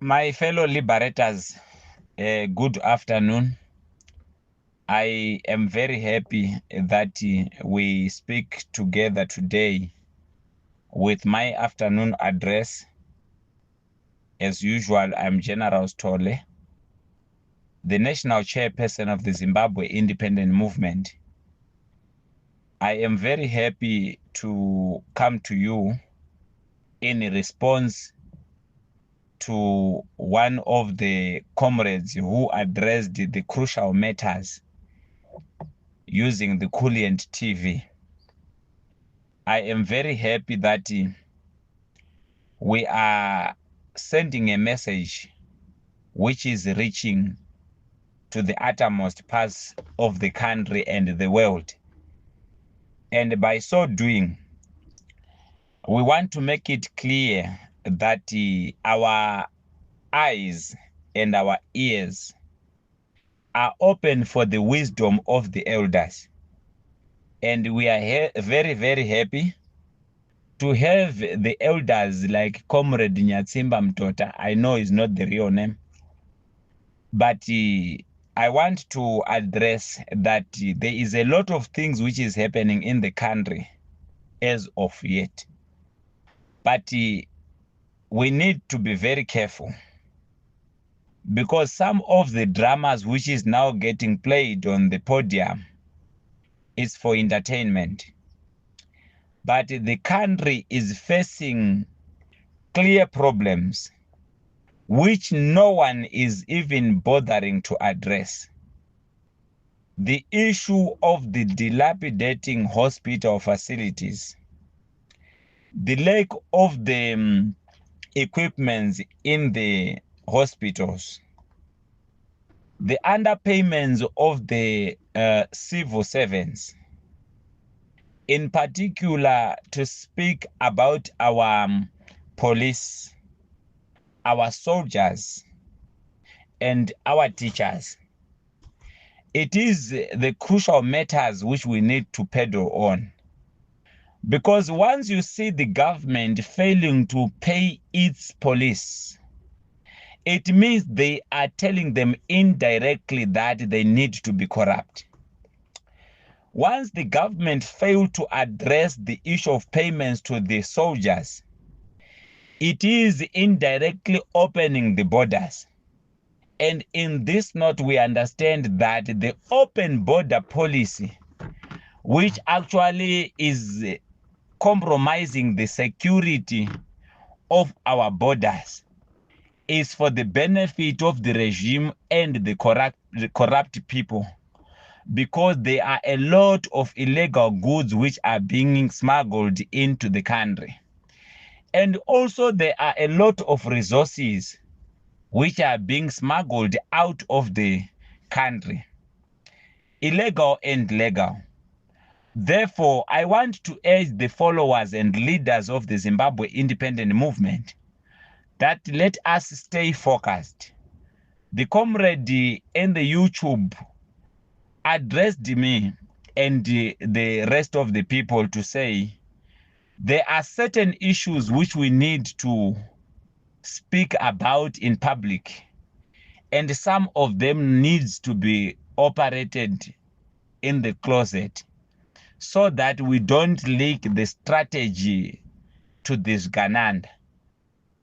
My fellow liberators, good afternoon. I am very happy that we speak together today with my afternoon address. As usual, I'm General Stole, the national chairperson of the Zimbabwe Independent Movement. I am very happy to come to you in response to one of the comrades who addressed the crucial matters using the Coolient TV. I am very happy that we are sending a message which is reaching to the uttermost parts of the country and the world. And by so doing, we want to make it clear that our eyes and our ears are open for the wisdom of the elders. And we are very, very happy to have the elders like Comrade Nyatsimba Mtota. I know is not the real name, but I want to address that there is a lot of things which is happening in the country as of yet. But we need to be very careful, because some of the dramas which is now getting played on the podium is for entertainment. But the country is facing clear problems which no one is even bothering to address. The issue of the dilapidating hospital facilities, the lack of the equipment in the hospitals, the underpayments of the civil servants, in particular to speak about our police, our soldiers, and our teachers. It is the crucial matters which we need to peddle on. Because once you see the government failing to pay its police, it means they are telling them indirectly that they need to be corrupt. Once the government failed to address the issue of payments to the soldiers, it is indirectly opening the borders. And in this note, we understand that the open border policy, which actually is compromising the security of our borders, is for the benefit of the regime and the corrupt people, because there are a lot of illegal goods which are being smuggled into the country. And also there are a lot of resources which are being smuggled out of the country, illegal and legal. Therefore, I want to urge the followers and leaders of the Zimbabwe Independent Movement that let us stay focused. The comrade in the YouTube addressed me and the rest of the people to say there are certain issues which we need to speak about in public, and some of them needs to be operated in the closet so that we don't leak the strategy to this Gananda.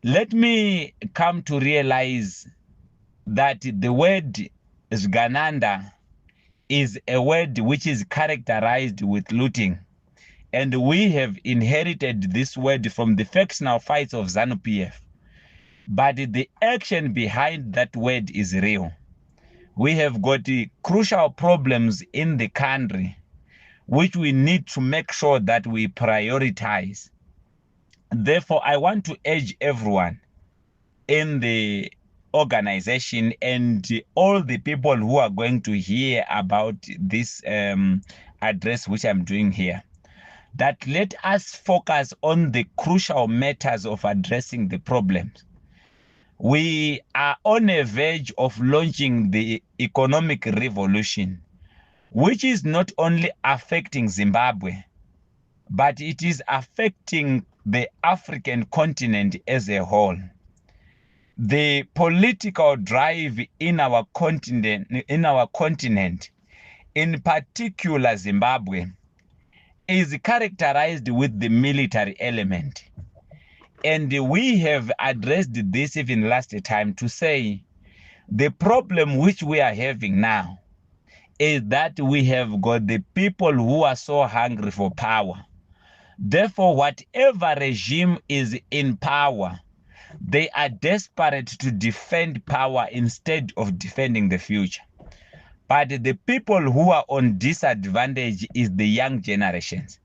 Let me come to realize that the word Gananda is a word which is characterized with looting. And we have inherited this word from the factional fights of ZANU-PF. But the action behind that word is real. We have got crucial problems in the country, which we need to make sure that we prioritize. Therefore, I want to urge everyone in the organization and all the people who are going to hear about this address which I'm doing here, that let us focus on the crucial matters of addressing the problems. We are on a verge of launching the economic revolution, which is not only affecting Zimbabwe, but it is affecting the African continent as a whole. the political drive in our continent, in particular Zimbabwe, is characterized with the military element. And we have addressed this even last time to say the problem which we are having now is that we have got the people who are so hungry for power. Therefore, whatever regime is in power, they are desperate to defend power instead of defending the future. But the people who are on disadvantage is the young generations.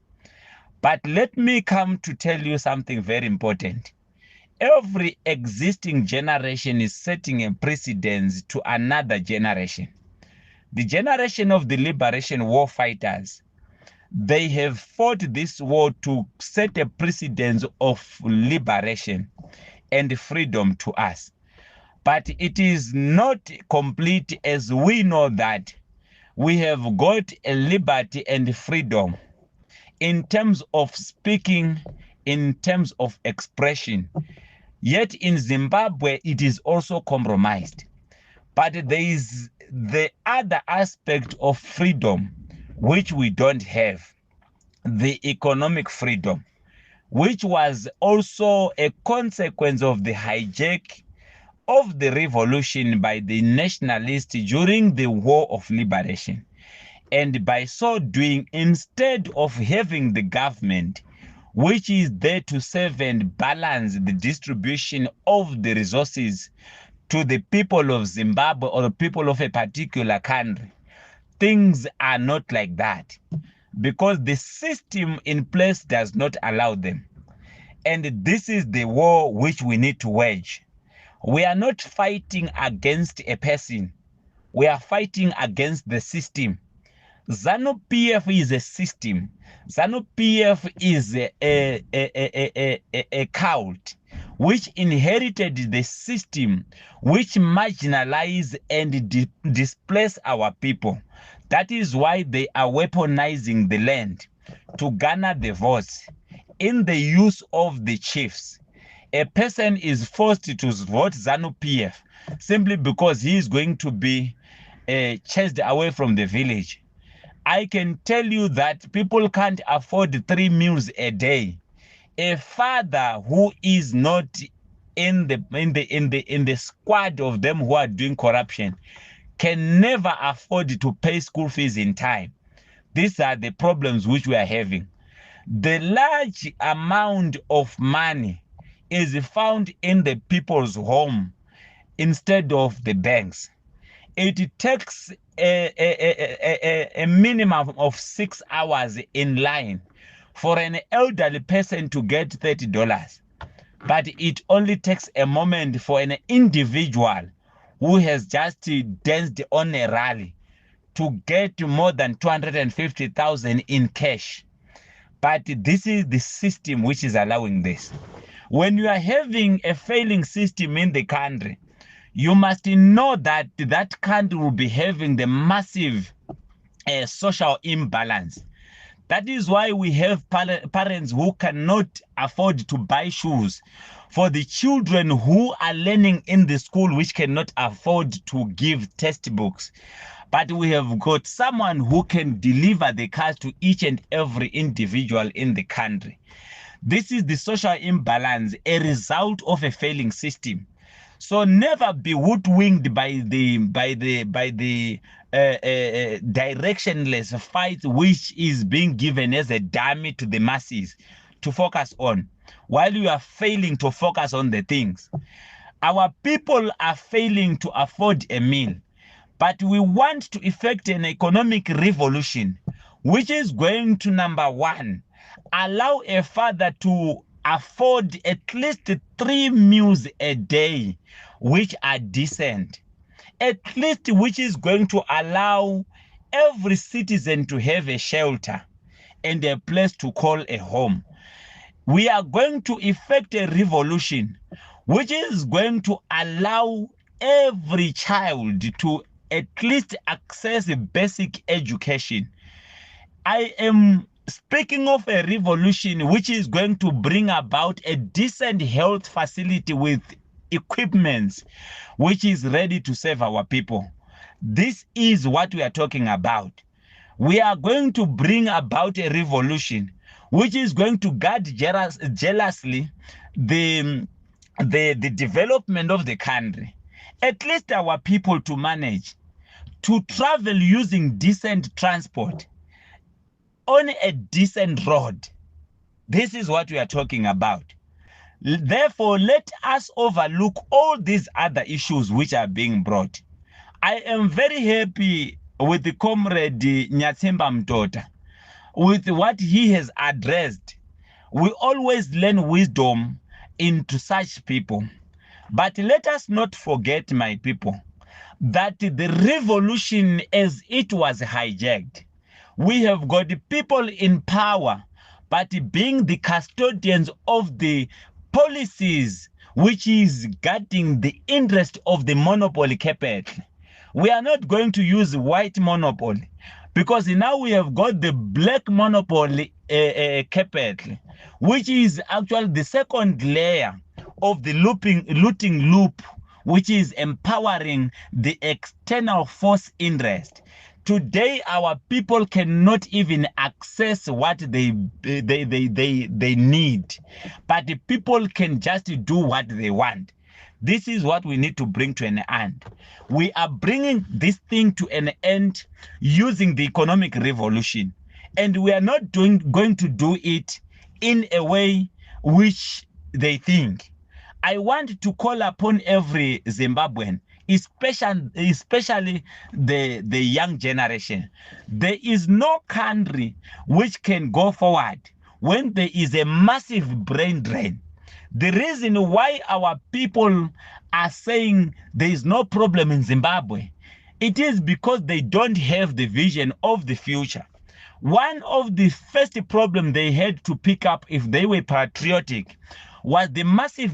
But let me come to tell you something very important. Every existing generation is setting a precedence to another generation. The generation of the liberation war fighters, they have fought this war to set a precedence of liberation and freedom to us. But it is not complete, as we know that we have got a liberty and freedom in terms of speaking, in terms of expression. Yet in Zimbabwe, it is also compromised. But there is the other aspect of freedom, which we don't have, the economic freedom, which was also a consequence of the hijack of the revolution by the nationalists during the War of Liberation. And by so doing, instead of having the government which is there to serve and balance the distribution of the resources to the people of Zimbabwe or the people of a particular country, things are not like that, because the system in place does not allow them. And this is the war which we need to wage. We are not fighting against a person. We are fighting against the system. ZANU-PF is a system. ZANU-PF is a cult which inherited the system which marginalize and displace our people. That is why they are weaponizing the land to garner the votes in the use of the chiefs. A person is forced to vote ZANU-PF simply because he is going to be chased away from the village. I can tell you that people can't afford 3 meals a day. A father who is not in the squad of them who are doing corruption can never afford to pay school fees in time. These are the problems which we are having. The large amount of money is found in the people's home instead of the banks. It takes a minimum of 6 hours in line for an elderly person to get $30. But it only takes a moment for an individual who has just danced on a rally to get more than 250,000 in cash. But this is the system which is allowing this. When you are having a failing system in the country, you must know that that country will be having the massive social imbalance. That is why we have parents who cannot afford to buy shoes for the children who are learning in the school, which cannot afford to give textbooks. But we have got someone who can deliver the cars to each and every individual in the country. This is the social imbalance, a result of a failing system. So never be hoodwinked by the directionless fight which is being given as a dummy to the masses to focus on, while you are failing to focus on the things. Our people are failing to afford a meal, but we want to effect an economic revolution which is going to, number one, allow a father to afford at least 3 meals a day which are decent, at least which is going to allow every citizen to have a shelter and a place to call a home. We are going to effect a revolution which is going to allow every child to at least access a basic education. I am speaking of a revolution which is going to bring about a decent health facility with equipments which is ready to serve our people. This is what we are talking about. We are going to bring about a revolution which is going to guard jealously the development of the country. At least our people to manage to travel using decent transport on a decent road. This is what we are talking about. Therefore, let us overlook all these other issues which are being brought. I am very happy with the comrade Nyatsemba Mtota, with what he has addressed. We always learn wisdom into such people. But let us not forget, my people, that the revolution as it was hijacked, we have got people in power, but being the custodians of the policies which is guarding the interest of the monopoly capital. We are not going to use white monopoly because now we have got the black monopoly capital, which is actually the second layer of the looting loop, which is empowering the external force interest. Today, our people cannot even access what they need, but the people can just do what they want. This is what we need to bring to an end. We are bringing this thing to an end using the economic revolution, and we are not going to do it in a way which they think. I want to call upon every Zimbabwean, especially the young generation. There is no country which can go forward when there is a massive brain drain. The reason why our people are saying there is no problem in Zimbabwe, it is because they don't have the vision of the future. One of the first problems they had to pick up if they were patriotic was the massive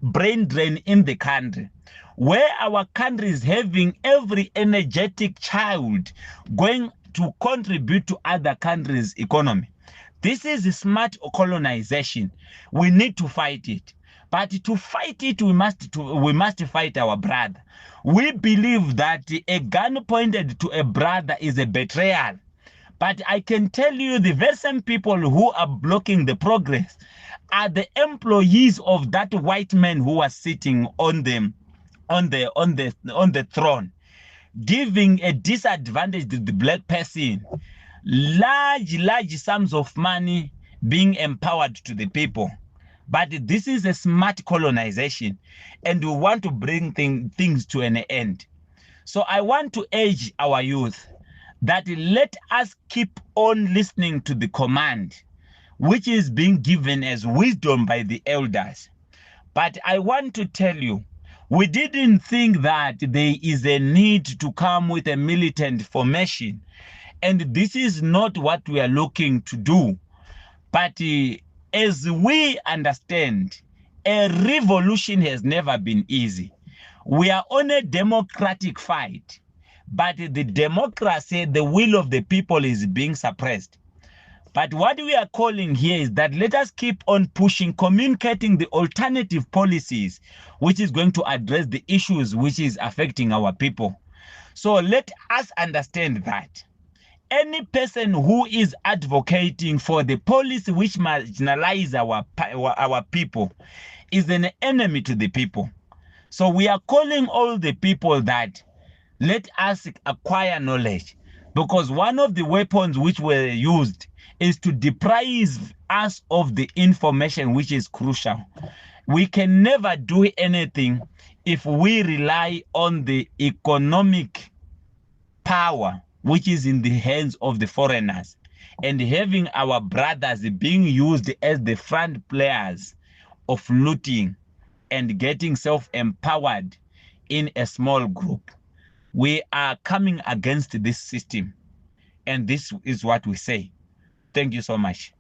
brain drain in the country, where our country is having every energetic child going to contribute to other countries' economy. This is smart colonization. We need to fight it. But to fight it, we must fight our brother. We believe that a gun pointed to a brother is a betrayal. But I can tell you the very same people who are blocking the progress are the employees of that white man who was sitting on the throne, giving a disadvantage to the black person, large sums of money being empowered to the people. But this is a smart colonization, and we want to bring things to an end. So I want to urge our youth that let us keep on listening to the command which is being given as wisdom by the elders. But I want to tell you, we didn't think that there is a need to come with a militant formation, and this is not what we are looking to do. But as we understand, a revolution has never been easy. We are on a democratic fight, but the democracy, the will of the people is being suppressed. But what we are calling here is that let us keep on pushing, communicating the alternative policies, which is going to address the issues which is affecting our people. So let us understand that any person who is advocating for the policy which marginalize our people is an enemy to the people. So we are calling all the people that let us acquire knowledge, because one of the weapons which were used is to deprive us of the information which is crucial. We can never do anything if we rely on the economic power which is in the hands of the foreigners, and having our brothers being used as the front players of looting and getting self-empowered in a small group. We are coming against this system, and this is what we say. Thank you so much.